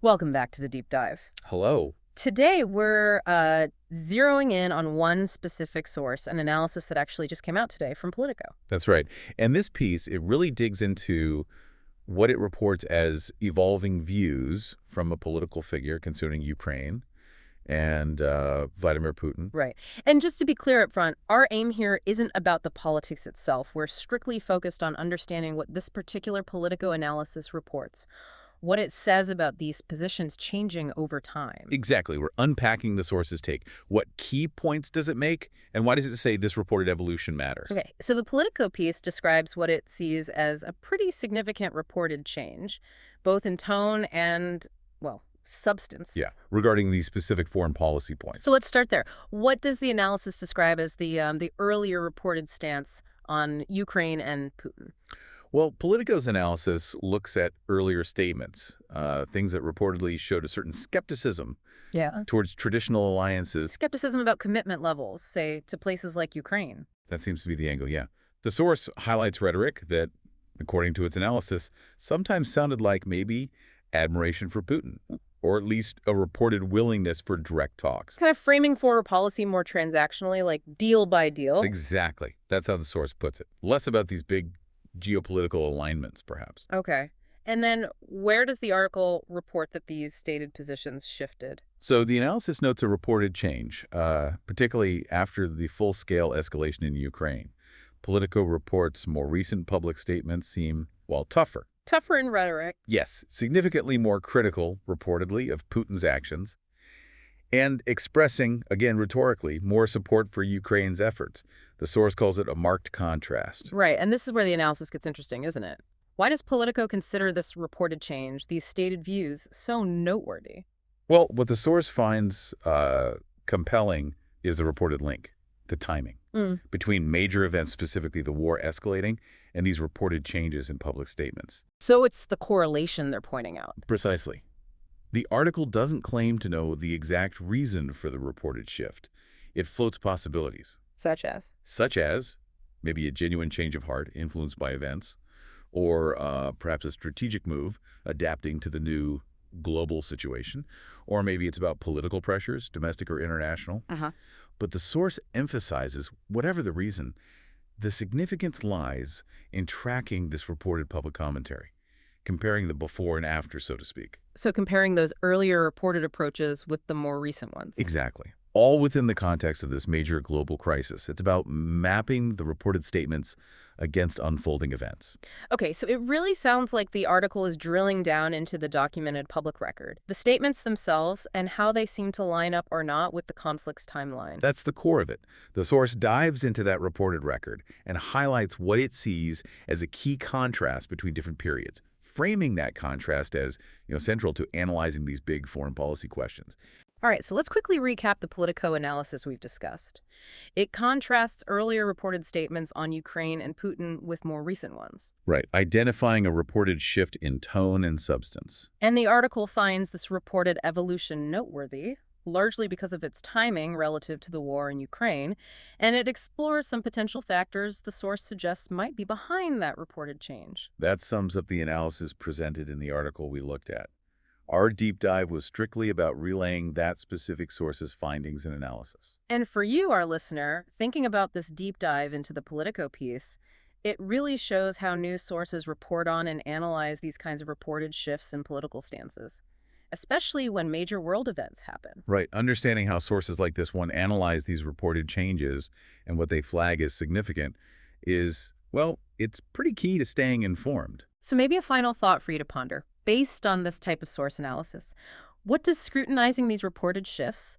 Welcome back to the deep dive. Hello. Today, we're zeroing in on one specific source, an analysis that actually just came out today from Politico. That's right. And this piece, it really digs into what it reports as evolving views from a political figure concerning Ukraine and Vladimir Putin. Right. And just to be clear up front, our aim here isn't about the politics itself. We're strictly focused on understanding what this particular Politico analysis reports, what it says about these positions changing over time. Exactly. We're unpacking the source's take. What key points does it make? And why does it say this reported evolution matters? Okay, so the Politico piece describes what it sees as a pretty significant reported change, both in tone and, well, substance. Yeah, regarding these specific foreign policy points. So let's start there. What does the analysis describe as the earlier reported stance on Ukraine and Putin? Well, Politico's analysis looks at earlier statements, things that reportedly showed a certain skepticism Yeah. towards traditional alliances. Skepticism about commitment levels, say, to places like Ukraine. That seems to be the angle, yeah. The source highlights rhetoric that, according to its analysis, sometimes sounded like maybe admiration for Putin, or at least a reported willingness for direct talks. Kind of framing foreign policy more transactionally, like deal by deal. Exactly. That's how the source puts it. Less about these big geopolitical alignments, perhaps. Okay. And then where does the article report that these stated positions shifted? So the analysis notes a reported change, particularly after the full-scale escalation in Ukraine. Politico reports more recent public statements seem, well, tougher. Tougher in rhetoric. Yes, significantly more critical, reportedly, of Putin's actions, and expressing, again rhetorically, more support for Ukraine's efforts. The source calls it a marked contrast. Right, and this is where the analysis gets interesting, isn't it? Why does Politico consider this reported change, these stated views, so noteworthy? Well, what the source finds compelling is the reported link, the timing, between major events, specifically the war escalating, and these reported changes in public statements. So it's the correlation they're pointing out. Precisely. The article doesn't claim to know the exact reason for the reported shift. It floats possibilities, Such as? such as maybe a genuine change of heart influenced by events, or perhaps a strategic move adapting to the new global situation, or maybe it's about political pressures, domestic or international. But the source emphasizes, whatever the reason, the significance lies in tracking this reported public commentary, comparing the before and after, so to speak. So comparing those earlier reported approaches with the more recent ones. Exactly. All within the context of this major global crisis. It's about mapping the reported statements against unfolding events. Okay, so it really sounds like the article is drilling down into the documented public record, the statements themselves, and how they seem to line up or not with the conflict's timeline. That's the core of it. The source dives into that reported record and highlights what it sees as a key contrast between different periods, framing that contrast as, central to analyzing these big foreign policy questions. All right, so let's quickly recap the Politico analysis we've discussed. It contrasts earlier reported statements on Ukraine and Putin with more recent ones. Right, identifying a reported shift in tone and substance. And the article finds this reported evolution noteworthy, largely because of its timing relative to the war in Ukraine, and it explores some potential factors the source suggests might be behind that reported change. That sums up the analysis presented in the article we looked at. Our deep dive was strictly about relaying that specific source's findings and analysis. And for you, our listener, thinking about this deep dive into the Politico piece, it really shows how news sources report on and analyze these kinds of reported shifts in political stances, especially when major world events happen. Right. Understanding how sources like this one analyze these reported changes and what they flag as significant is, well, it's pretty key to staying informed. So maybe a final thought for you to ponder. Based on this type of source analysis, what does scrutinizing these reported shifts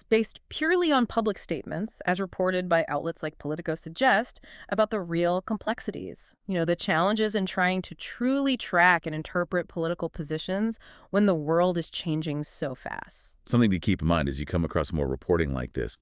based purely on public statements, as reported by outlets like Politico, suggest about the real complexities? The challenges in trying to truly track and interpret political positions when the world is changing so fast. Something to keep in mind as you come across more reporting like this.